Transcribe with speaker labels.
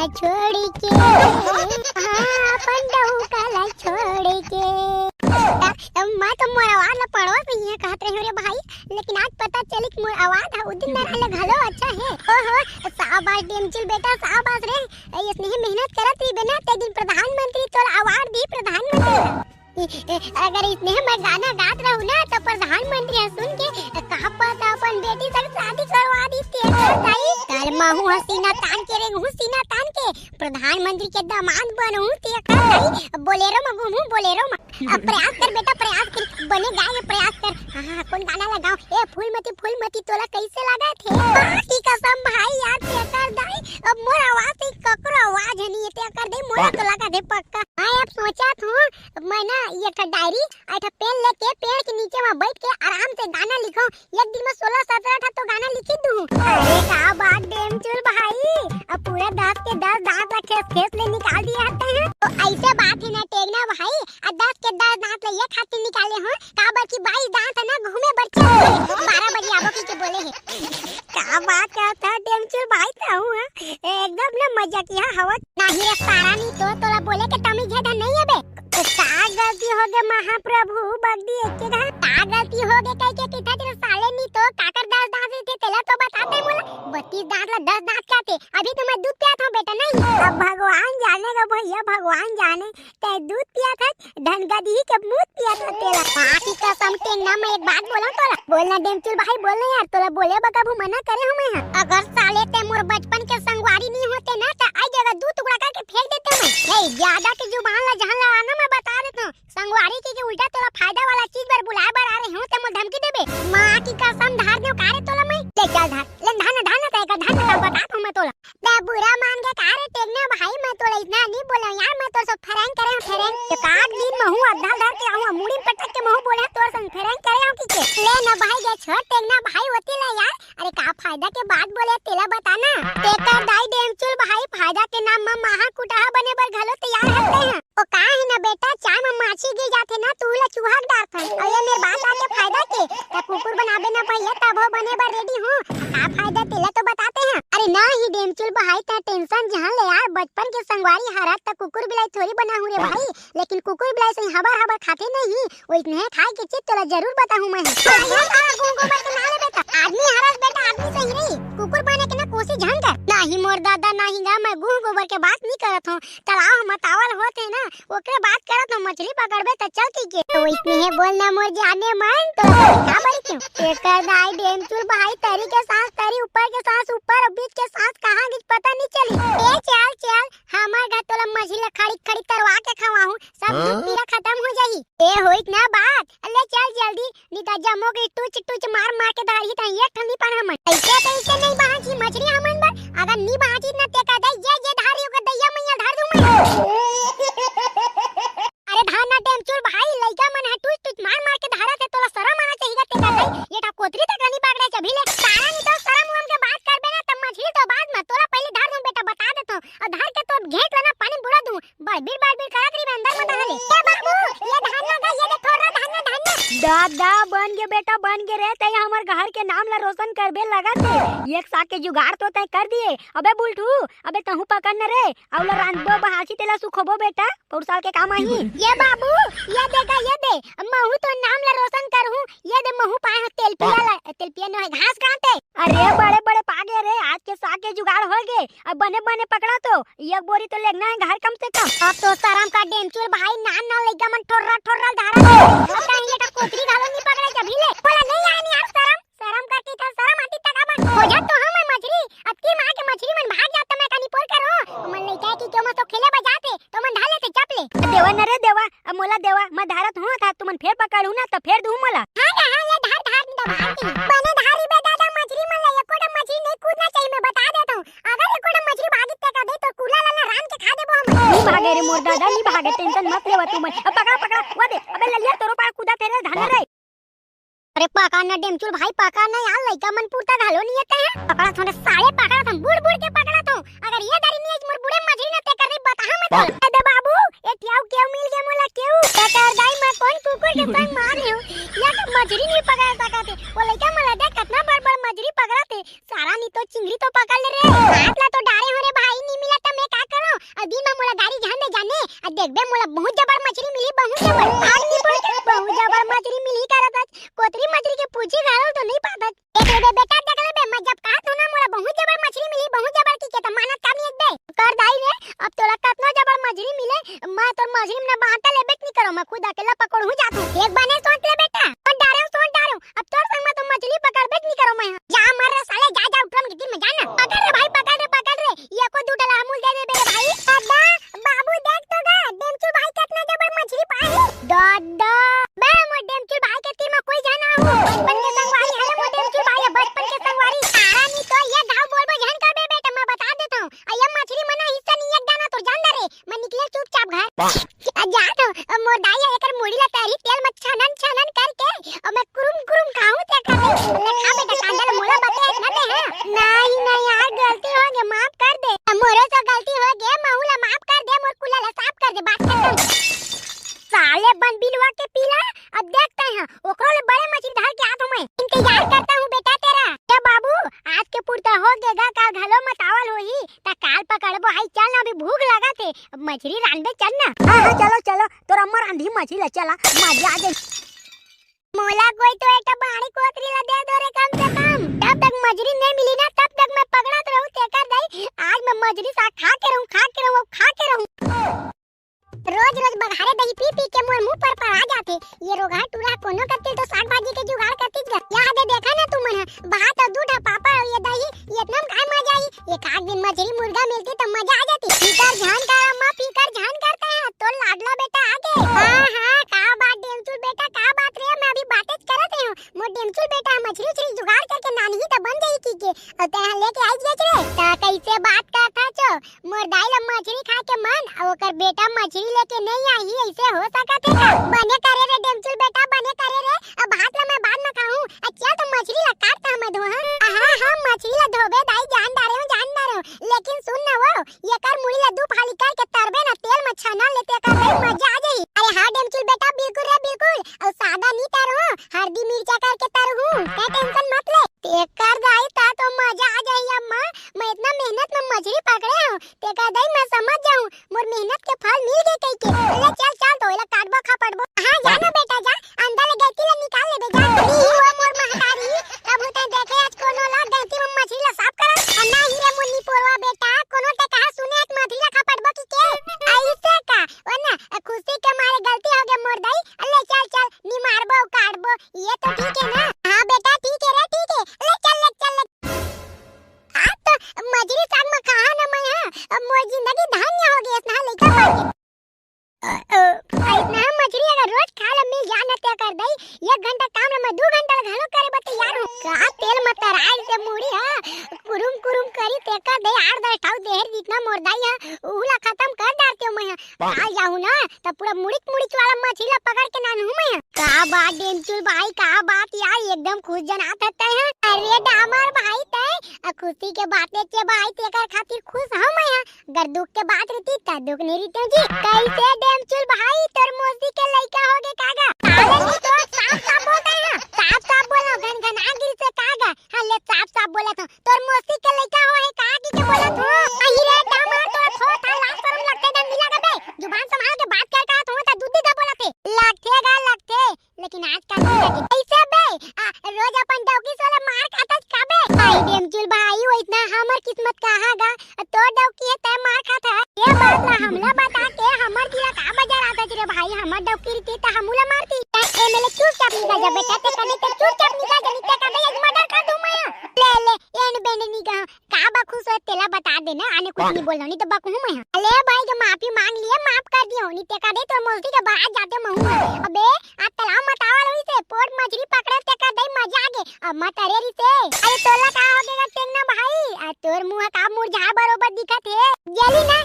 Speaker 1: काला छोड़ के हाँ अपन डहू काला छोड़ के मैं तो मोर आवाज ला पढ़वा पे ये कहत रहे रे भाई, लेकिन आज पता चली कि मोर आवाज है उदिन ना अलग हलो अच्छा है। ओहो शाबाश डेमचिल बेटा शाबाश रे, इसने मेहनत करत रही बिना ते दिन प्रधानमंत्री तोर अवार्ड दी प्रधानमंत्री। अगर इसने मैं गाना गात रहूं ना तो प्रधानमंत्री सुन के कहा पता अपन बेटी से शादी करवा दी ताई महू हसीना तान के रे हुसीना तान के प्रधानमंत्री के दामाद बनूं ते ताई बोलेरो में घूमूं बोलेरो में प्रयास कर बेटा प्रयास कर बने गाए प्रयास कर। हां कौन गाना लगाओ ए फूलमती तोला कैसे लगा थे बाकी कसम भाई याद से कर दाई अब मोर आवाज से ककरो आवाज नहीं ते कर दे मोरा तो लगा दे पक्का। हां अब सोचा हूं मैं ना ये डायरी ऐठा पेन लेके पेड़ के नीचे में बैठ के आराम से गाना लिखो, एक दिन में 16-17 तो गाना लिखी दूं। अरे का बात डेमचुल भाई अब पूरा 10 के 10 दांत खेस ले निकाल दिए आते हैं तो ऐसे बात है ना टेगना भाई 10 के 10 दांत ले ये खातिर निकाले हो का बाकी 22 दांत है ना घूमे बच्चे 12 बजे आबो की के बोले है का बात करता डेमचुल भाई था हूं एकदम ना मजा किया हवा नहीं रे सारा नहीं तो तोला बोले के तमी घेदा नहीं है बे का गलती हो गए महाप्रभु बगदी एक के का गलती हो गए कह के किथा तेरे साले नहीं तो काकर 10 दांत थे तेला तो बताते मोला 32 दांत ला 10 दांत क्या थे अभी तो मैं दूध पिया था बेटा नहीं अब भगवान जाने का भैया भगवान जाने ते दूध पिया था धनगदी के मुंह पिया था तेरा बाकी कसम टेंगना मैं एक बात बोला तोला बोलना डेमचुल भाई बोलना यार तोला बोले बकाबू मना करे हूं मैं अगर साले ते मोर बचपन के संगवारी नहीं होते ना तो आई जगह दूध टुकड़ा करके फेंक देते मैं नहीं ज्यादा की जुबान ला जहां लगाना मैं बता देता हूं संगवारी के उल्टा तोला फायदा वाला चीज पर बुलाए बर आ रहे हो ते मोर धमकी देबे मां की कसम धार दे कारे तोला मैं ले चल धार ले धान का धान का बता मैं तोला ते बुरा मान के कारे टेगना भाई मैं तोला इतना नहीं बोला यार मैं तो सब फरंग करे हूं फरंग तो काट दिन में हूं अद्धा धर के आऊं मुड़ी पटक के महू बोले तोर संग फरंग करे हूं की ले ना भाई जे छोड़ टेगना भाई होती ला यार अरे का फायदा के बात बोले तेला बताना तेकर दाई डेमचुल भाई फायदा के नाम में महा कुटाहा बने बर घलो तैयार रहते हैं ओ का है ना बेटा चाय में माछी गिर जाते ना तू ला चूहा डाल था और ये मेरे बात आके फायदा के ता कुकुर बनाबे ना भैया तब हो बने बर रेडी हूं का फायदा तेला तो बताते हैं अरे ना ही डेमचुल भाई ता टेंशन जहां ले यार बचपन के संगवारी हरा ता कुकुर बिलाई थोड़ी बना हूं रे भाई लेकिन कुकुर बिलाई से हबर खाते नहीं वो इतने खाए के चित तोला जरूर बताऊं मैं गुंगो मत ना ले बेटा आदमी हरास बेटा आदमी सही नहीं कुकुर बने के ना कोशिश झंड नहीं मोर दादा नहीं गा मैं गुह गोबर के बात नहीं करत हूं तालाब मतावल होते ना ओकरे बात करत हूं मछली पकड़बे त चल के तो इसने है बोलना मोर जाने मन तो का बड़ी क्यों एकर दाई डेमचुल भाई तरी के सांस तरी ऊपर के सांस ऊपर और बीच के सांस कहां गई पता नहीं चली ए चल हमार घर तोला मछली खड़ी करवा के खवाऊं सब दुख पीड़ा खत्म हो जाई ए होइत ना बात अल्ले चल जल्दी नीता जमो के टूच मार के दाई त ये ठंडी पर हमन ऐसे नहीं बाजी मछली हमन बर अगर नी बाजी न ते का दे ये धारियो के दैया मैया धार दूं मैं अरे धान ना डेमचुल भाई लइका मन है टूच मार के धारा से तोला शरम आना चाहिए ते का दे ये ता कोतरी तक नहीं पकड़े चभी ले सारा नहीं तो शरम हम के बात करबे ना त मछली तो बाद में तोला पहले धार दूं बेटा बता देता हूं और धार के तो घेट लेना पानी बुला दूं बार-बार करत रही अंदर मत डाले ए बाबू ये धान ना ये दे थोड़ा धान दादा बन के बेटा बन के रहते हमर घर के नाम ला रोशन करबे लगा थे एक साथ के जुगाड़ तो तय कर दिए अबे बुलटू अबे तहू पकड़ न रे औला रांधबो बहाची तेला सुखबो बेटा पौर साल के काम आई ये बाबू ये देगा ये दे महू तो नाम ला रोशन करहूं ये दे महू पाए तेल पिया न घास काटे अरे बड़े पागे रे आज के साग के जुगाड़ हो गए अब बने पकड़ा तो एक बोरी तो लेना है घर कम से कम अब तो शरम का डेमचुल भाई ना लइका मन ठोर्रा धारा आता ये का कोतरी घालो नहीं पकड़े जभी ले बोला नहीं आनी यार शरम करती था शरम आती तक अब हो जा तो हम मछली अब की मां के मछली मन भाग जाता मैं कानी पोर करो मन नहीं कहे कि क्यों मत तो खेले बजाते तो मन ढाले ते चपले देवा न रे देवा अब मोला देवा मैं धारत हूं था तुमन फेर पकड़ू ना तो फेर दूं मोला हां ले धार बने धारी बे दादा मछली मन ले एकोटा मछली नहीं कूदना चाहिए मैं बता देता हूं अगर एकोटा मछली भागी ते का दे तो कूला लाला राम के खा देबो हम नहीं भागे रे मोर दादा नहीं भागे टेंशन मत लेवा तुमन अब पकड़ा वो दे अबे ललिया तोरो पार कूदा तेरे धान रे अरे पका ना डेमचुल भाई पका ना यार लइका मन पूता घालो नहीं आते हैं पकड़ा थोड़े साले पकड़ा था बुड़ के पकड़ा तो अगर ये दारी नहीं मोर बुढ़े मछली न ते कर बता मैं तो दे बाबू ए क्यों मिल गया मोला क्यों तेकर दाई मैं कौन कुकुर के संग मार हूं या तो मछली नहीं पकड़ सकाते वो लइका मला देख कितना बड़ मछली पकड़ाते सारा नहीं तो चिंगड़ी तो पकड़ ले रे हाथ ला तो डारे हो रे भाई नहीं मिला तो मैं में मोला गाड़ी जहां में जाने आ देखबे मोला बहुत जबर मछली मिली बहुत जबर आग नहीं पड़ के बहुत जबर मछली मिली करत कोतरी मछली के पूछी घालो तो नहीं पाता देख ले बेटा देख ले मैं जब कहा था ना मोला बहुत जबर मछली मिली बहुत जबर की के तो मानत का नहीं एक दे कर दाई रे अब तोला कितना जबर मछली मिले मैं तो मछली में बांटा ले बेट नहीं करो मैं खुद अकेला पकड़ हूं जातू एक बने सोच ले बेटा सोच डारो अब तोर संग में तो मछली पकड़ बेट नहीं करो मैं जा मर रे साले जा जा उठम गिट्टी में जाना पकड़ रे भाई पकड़ रे ये को दूटला अमूल दे दे मेरे भाई दादा बाबू देख तो गा डेमचू भाई कितना जबर मछली पाए दादा बे मो डेमचू भाई के तीर में कोई जाना हूं बचपन के संगवारी है मो डेमचू भाई बचपन के संगवारी तारा नहीं तो ये गांव बोल बो जान कर बे बेटा मैं बता देता हूं ये मछली मना हिस्सा नहीं एक दाना तो जान रे मैं निकले चुपचाप घर जा तो मोर दाई एकर मुड़ी ला तारी तेल में छनन करके और मैं कुरुम खाऊं ते कर ले खा बेटा कांदल मोला बता ना दे नहीं यार गलती हो गई माफ कर दे मोरे से गलती हो गई माऊला माफ कर दे मोर कुला ला साफ कर दे बात खत्म साले बन बिलवा के पीला अब देखते हैं ओकरो ले बड़े मछली धर के आता हूं मैं इंतजार करता हूं बेटा तेरा ए बाबू आज के पुरता हो गएगा काल घलो मतावल होई ता काल पकड़बो हाई चल ना अभी भूख लगा थे मछली रांधे चल ना हां चलो तोर अम्मा रांधी मछली ले चला मजा आ दे मोला कोई तो एक बाड़ी कोतरी ला दे दो रे कम से कम तब तक मछली नहीं मिली ना तब तक मैं पकड़त रहूं तेकर दई आज मैं मछली सा खा के रहूं रोज बघारे दही पी के मोर मुंह पर आ जाते ये रोगा टूरा कोनो करते तो साग भाजी के जुगाड़ करती याद है देखा ना तुम भात और दूध पापड़ और ये दही ये इतना खाए मजा आई एक आध दिन मछली मुर्गा मिलती तो मजा आ जाती पीकर जान कर अम्मा पीकर जान करते हैं तो लाडला बेटा आगे हां का बात डेमचुल बेटा का बात रे मैं अभी बातें करत हूं मोर डेमचुल बेटा मछली जुगाड़ करके नानी ही तो बन गई की और तहां लेके आई जे रे ता कैसे बात करता छो मोर दाई ला मछली खा के मन और ओकर बेटा मछली लेके नहीं आई ऐसे हो सकत है बने करे रे डेमचुल बेटा बने करे रे अब भात ला मैं बाद में खाऊं अच्छा तो मछली ला काटता मैं धो हां मछली ला धोबे दाई जान रहे हो लेकिन सुन ना वो ये कर मुड़ी ला दू फाली करके तरबे ना तेल में छना लेते कर मजा आ जाई अरे हां डेमचुल बेटा बिल्कुल रे बिल्कुल और सादा नहीं तरो हल्दी मिर्चा करके तरहूं क्या टेंशन मत ले ते कर दाई ता तो मजा आ जाई अम्मा मैं इतना मेहनत में मछली पकड़े हूं ते कर दाई मैं समझ जाऊं मोर मेहनत के फल मिल गए कई के ले चल तो इला काटबो खा पड़बो हां जाना बेटा जा अंदर ले गलती ला निकाल ले बेटा नी हुआ मोर महतारी तब होते देखे आज कोनो ला गलती में मछली ला साफ कर अन्ना ही रे मुन्नी पोरवा बेटा कोनो ते कहा सुने एक मछली ला खा पड़बो की के ऐसे का वरना खुशी के मारे गलती हो गई मोर दाई ले चल नी मारबो काटबो ये तो ठीक है ना हां बेटा ठीक है रे ठीक है ले चल आप तो मछली साग में कहा ना मैं अब मोर जिंदगी धन्य हो गई इतना लेकर मार इतना मछली अगर रोज खा ले मिल जाना ते कर दई 1 घंटा काम में 2 घंटा घलो करे बत यार का तेल मत राय से मुड़ी हां कुरुम करी ते कर दे 8-10 ठाव देहर जितना मोर दाई है उला खत्म कर डालते हूं मैं आ जाऊं ना तो पूरा मुड़ी वाला मछली ला पकड़ के ना हूं मैं का बात डेमचुल भाई का बात यार एकदम खुश जनात है अरे डामर भाई ते खुशी के बातें के भाई ते कर खातिर खुश हूं मैं अगर दुख के बात रहती त दुख नहीं रहती जी कैसे डेमचुल भाई तोर मौसी के लइका हो गए कागा साले तो साफ बोलते हैं साफ बोलो घन आगिर से कागा हां ले साफ बोला तो तोर मौसी के लइका हो है कागी के बोला तो अही रे डामर तो थो था लास्ट पर लगते दम मिला बे जुबान संभाल के बात कर तो त दूधी का बोलते लगते लेकिन आज का नहीं कैसे बे रोज अपन डौकी सोला मार खाता काबे भाई डेमचुल भाई वो इतना हमर किस्मत कहागा तो डौकी है ते मार खाता ये बात ला हमला बता के हमर दिया का बाजार आता रे भाई हमर डौकी रीती त हमला मारती एमएलए चुपचाप निकल जा बेटा ते कने ते चुपचाप निकल जा निकल कने आज मर्डर कर दूं मैं ले एंड बेंड निकल का बखुस है तेला बता देना आने कुछ नहीं बोलना नहीं तो बकू मैं ले भाई जो माफी मांग लिए माफ कर दियो नहीं ते का दे तो मौसी के बाहर जाते मैं अबे आ तलाव मतावल हुई से पोट मछली पकड़े ते का दे मजा आ गे अब मत अरे री से अरे तोला का हो गएगा टेंगना भाई आ तोर मुंह का मुरझा बरोबर दिखत है जली ना